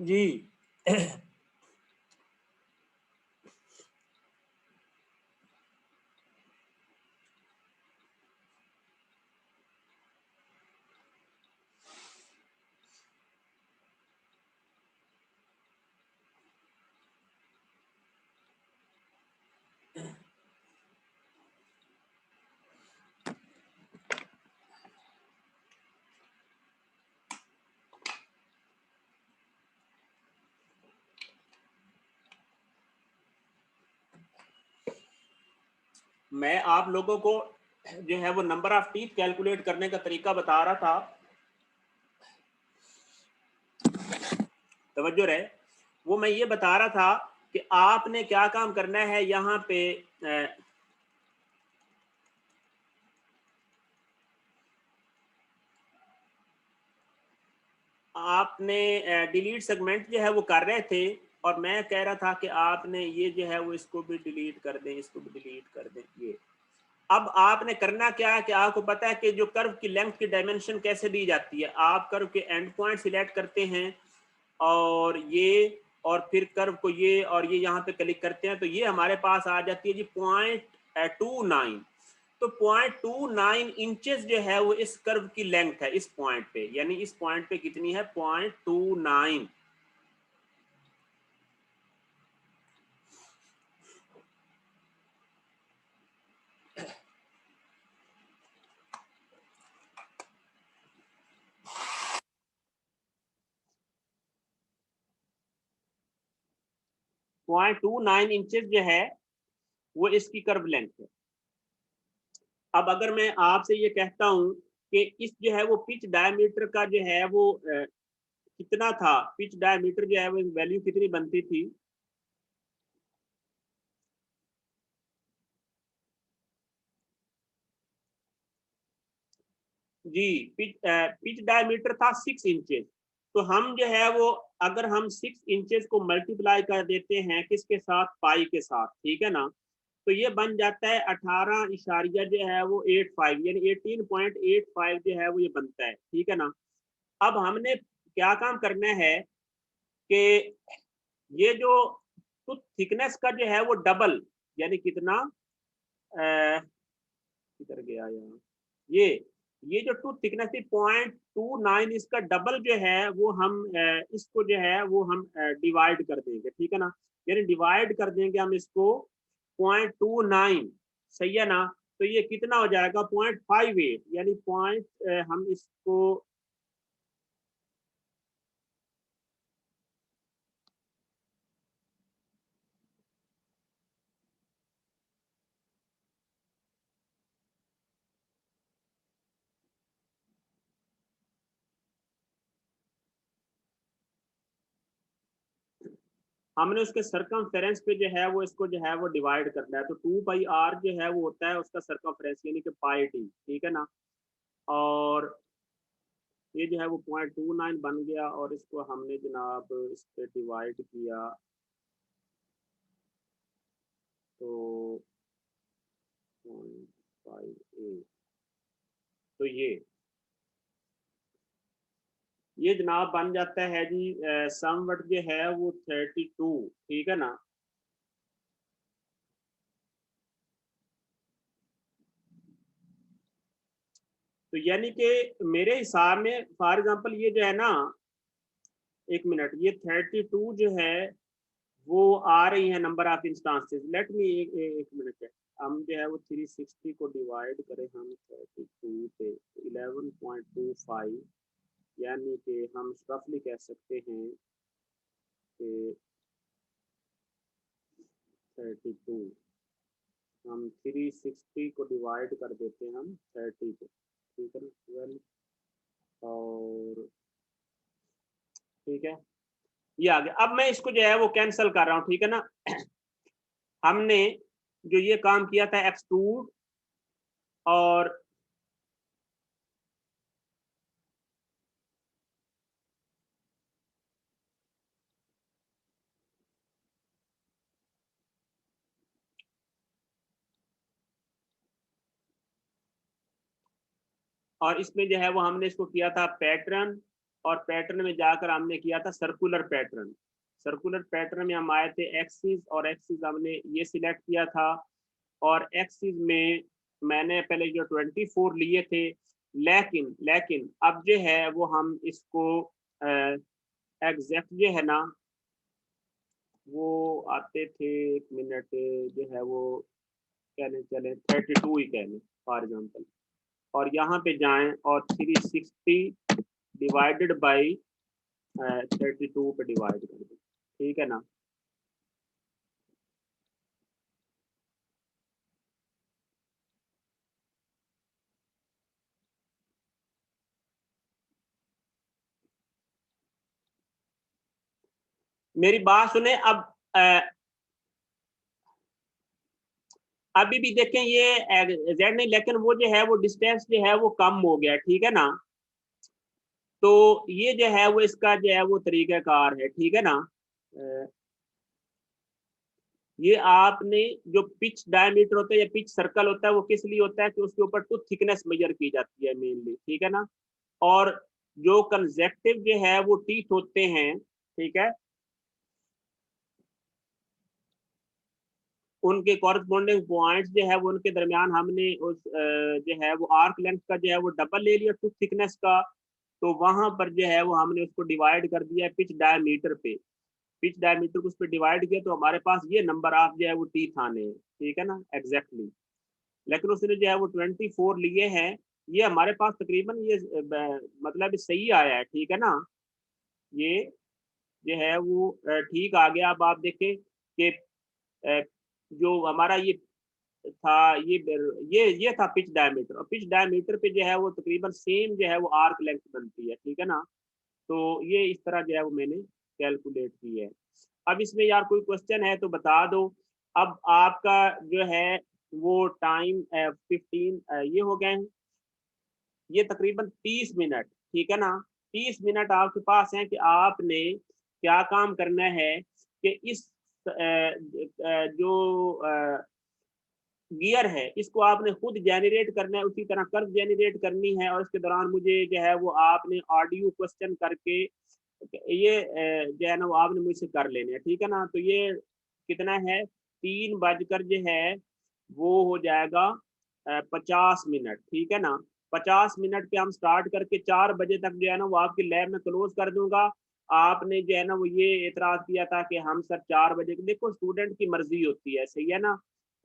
जी। मैं आप लोगों को जो है वो नंबर ऑफ टीथ कैलकुलेट करने का तरीका बता रहा था, तवज्जो रहे। वो मैं ये बता रहा था कि आपने क्या काम करना है यहाँ पे। आपने डिलीट सेगमेंट जो है वो कर रहे थे, और मैं कह रहा था कि आपने ये जो है वो इसको भी डिलीट कर दें, इसको भी डिलीट कर दें। ये अब आपने करना क्या है कि आपको पता है कि जो कर्व की लेंथ की डायमेंशन कैसे दी जाती है। आप कर्व के एंड पॉइंट सिलेक्ट करते हैं और ये, और फिर कर्व को ये और ये यहाँ पे क्लिक करते हैं, तो ये हमारे पास आ जाती है जी 0.29। तो 0.29 इंचेस जो है वो इस कर्व की लेंथ है इस पॉइंट पे, यानी इस पॉइंट पे कितनी है 0.29। 0.29 इंचेस जो है वो इसकी कर्व लेंथ है। अब अगर मैं आपसे ये कहता हूं कि इस जो है वो पिच डायमीटर का जो है वो कितना था, पिच डायमीटर जो है वो वैल्यू कितनी बनती थी। जी, पिच डायमीटर था 6 इंचेस। तो हम जो है वो, अगर हम 6 इंचेस को मल्टीप्लाई कर देते हैं किसके साथ, पाई के साथ, ठीक है ना, तो ये बन जाता है 18 इशारिया जो है वो 85, यानी 18.85 जो है वो ये बनता है, ठीक है ना। अब हमने क्या काम करना है कि ये जो तो थिकनेस का जो है वो डबल, यानी कितना, किधर गया यहाँ, ये ये जो टू थिकनेस थी 0.29, इसका डबल जो है वो हम इसको जो है वो हम डिवाइड कर देंगे, ठीक है ना। यानी डिवाइड कर देंगे हम इसको 0.29, सही है ना। तो ये कितना हो जाएगा 0.58, यानी हम इसको, हमने उसके सरकमफेरेंस पे जो है वो इसको जो है वो डिवाइड करना है। तो 2 पाई आर जो है वो होता है उसका सरकमफेरेंस, यानी कि पाई टी, ठीक है ना। और ये जो है वो 0.29 बन गया, और इसको हमने जनाब इस पे डिवाइड किया, तो 0.58। तो ये जनाब बन जाता है जी समवट जो है वो 32, ठीक है ना। तो यानी कि मेरे हिसाब में फॉर एग्जांपल ये जो है ना, एक मिनट, ये 32 जो है वो आ रही है number of instances. Let me एक मिनट है। हम जो है वो 360 को डिवाइड करें हम 32 पे, 11.25, यानी कि हम रफली कह सकते हैं कि 32, हम 360 को डिवाइड कर देते हैं हम 30 पे, ठीक है ना, 12, और ठीक है, ये आ गया। अब मैं इसको जो है वो कैंसिल कर रहा हूँ, ठीक है ना। हमने जो ये काम किया था एक्सट्रूड, और इसमें जो है वो हमने इसको किया था पैटर्न, और पैटर्न में जाकर हमने किया था सर्कुलर पैटर्न। सर्कुलर पैटर्न में हम आए थे एक्सिस, और एक्सिस हमने ये सिलेक्ट किया था, और एक्सिस में मैंने पहले जो 24 लिए थे, लेकिन लेकिन अब जो है वो हम इसको एग्जैक्ट जो है ना वो आते थे, एक मिनट, जो है वो कहने चले 32 ही कहने फॉर एग्जाम्पल, और यहाँ पे जाएं और 360 डिवाइडेड बाई 32 पे डिवाइड कर दें, ठीक है ना। मेरी बात सुने अब। अभी भी देखें ये जेड नहीं, लेकिन वो जो है वो डिस्टेंस जो है वो कम हो गया, ठीक है ना। तो ये जो है वो इसका जो है वो तरीकाकार है, ठीक है ना। अ, ये आपने जो पिच डायमीटर होता है या पिच सर्कल होता है वो किस लिए होता है कि उसके ऊपर टूथ थिकनेस मेजर की जाती है मेनली, ठीक है ना। और जो कंजेक्टिव जो है वो टीथ होते हैं, ठीक है, उनके कॉरस्पॉन्डिंग पॉइंट्स जो है वो उनके दरमियान हमने उस जो है वो आर्क लेंथ का जो है वो डबल ले लिया टूथ थिकनेस का। तो वहां पर जो है वो हमने उसको डिवाइड कर दिया पिच डायमीटर पे। पिच डायमीटर को उस पर डिवाइड किया तो हमारे पास ये नंबर आप जो है वो टीथ आने हैं, ठीक है ना, एग्जैक्टली। लेकिन उसने जो है वो 24 लिए हैं। ये हमारे पास तकरीबन ये मतलब सही आया है, ठीक है ना। ये जो है वो ठीक आ गया। अब आप देखें कि जो हमारा ये था, ये था पिच डायमीटर, और पिच डायमीटर पे जो है वो तकरीबन सेम जो है वो आर्क लेंथ बनती है, ठीक है ना। तो ये इस तरह जो है वो मैंने कैलकुलेट की है। अब इसमें यार कोई क्वेश्चन है तो बता दो। अब आपका जो है वो टाइम 15 ये हो गए हैं, ये तकरीबन 30 मिनट, ठीक है ना। 30 मिनट आपके पास है कि आपने क्या काम करना है कि इस जो गियर है इसको आपने खुद जनरेट करना है, उसी तरह कर्व जनरेट करनी है, और इसके दौरान मुझे जो है वो आपने ऑडियो क्वेश्चन करके ये जो है ना वो आपने मुझसे कर लेने हैं, ठीक है ना। तो ये कितना है, 3 बजकर जो है वो हो जाएगा 50 मिनट, ठीक है ना। 50 मिनट पे हम स्टार्ट करके 4 बजे तक जो है ना वो आपकी लैब में क्लोज कर दूंगा। आपने जो है ना वो ये एतराज किया था कि हम सर 4 बजे, देखो स्टूडेंट की मर्जी होती है, सही है ना।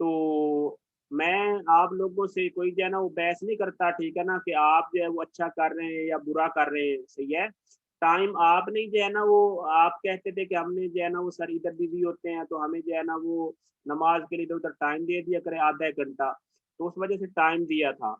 तो मैं आप लोगों से कोई जो है ना वो बहस नहीं करता, ठीक है ना, कि आप जो है वो अच्छा कर रहे हैं या बुरा कर रहे हैं, सही है। टाइम आपने जो है ना वो आप कहते थे कि हमने जो है ना वो सर इधर बिजी होते हैं तो हमें जो है ना वो नमाज के लिए इधर उधर टाइम दे दिया करें आधा एक घंटा, तो उस वजह से टाइम दिया था।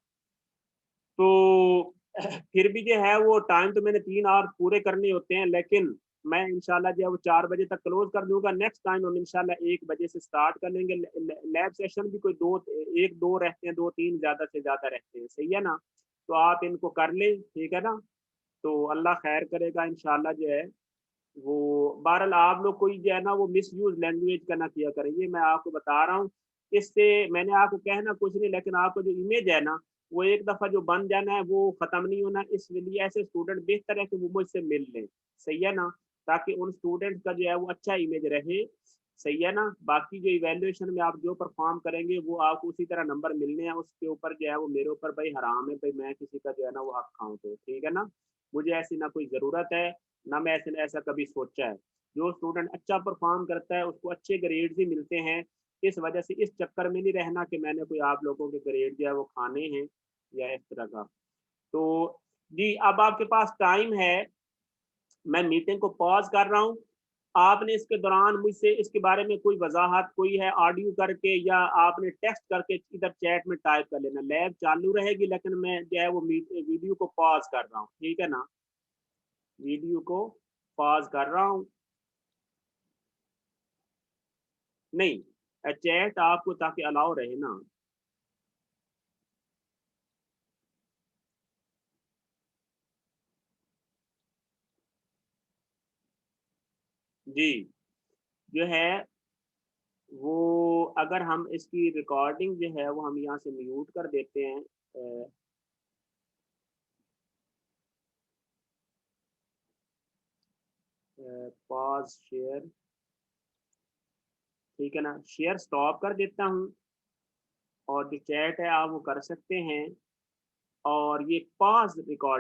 तो फिर भी जो है वो टाइम तो मैंने 3 आवर्स पूरे करने होते हैं, लेकिन मैं इंशाल्लाह जो है वो 4 बजे तक क्लोज कर दूंगा। नेक्स्ट टाइम हम इंशाल्लाह 1 बजे से स्टार्ट कर लेंगे। लैब सेशन भी कोई दो, 1 2 रहते हैं, 2 3 ज्यादा से ज्यादा रहते हैं, सही है ना। तो आप इनको कर लें, ठीक है ना। तो अल्लाह खैर करेगा इंशाल्लाह जो है वो। बहरहाल आप लोग कोई जो है ना वो मिस यूज लैंग्वेज का ना किया करेंगे, मैं आपको बता रहा हूँ। इससे मैंने आपको कहना कुछ नहीं, लेकिन आपको जो इमेज है ना वो एक दफा जो बन जाना है वो खत्म नहीं होना। इसलिए ऐसे स्टूडेंट बेहतर है कि वो मुझसे मिल लें, सही है ना, ताकि उन स्टूडेंट का जो है वो अच्छा इमेज रहे, सही है ना। बाकी जो इवेल्युएशन में आप जो परफॉर्म करेंगे वो आपको उसी तरह नंबर मिलने हैं, उसके ऊपर जो है वो मेरे ऊपर भाई हराम है भाई मैं किसी का जो है ना वो हक खाऊं, तो ठीक है ना। मुझे ऐसी ना कोई ज़रूरत है, ना मैं ऐसे ऐसा कभी सोचा है। जो स्टूडेंट अच्छा परफॉर्म करता है उसको अच्छे ग्रेड्स ही मिलते हैं। इस वजह से इस चक्कर में नहीं रहना कि मैंने कोई आप लोगों के ग्रेड जो है वो खाने हैं या इस तरह का। तो जी अब आपके पास टाइम है, मैं मीटिंग को पॉज कर रहा हूँ। आपने इसके दौरान मुझसे इसके बारे में कोई वजाहत कोई है ऑडियो करके या आपने टेक्स्ट करके इधर चैट में टाइप कर लेना। लैब चालू रहेगी लेकिन मैं जो है वो वीडियो को पॉज कर रहा हूँ, ठीक है ना। वीडियो को पॉज कर रहा हूँ। नहीं, चैट आपको ताकि अलाउ रहे ना। जी जो है वो अगर हम इसकी रिकॉर्डिंग जो है वो हम यहाँ से म्यूट कर देते हैं। पॉज शेयर, ठीक है ना, शेयर स्टॉप कर देता हूँ और जो चैट है आप वो कर सकते हैं और ये पॉज रिकॉर्ड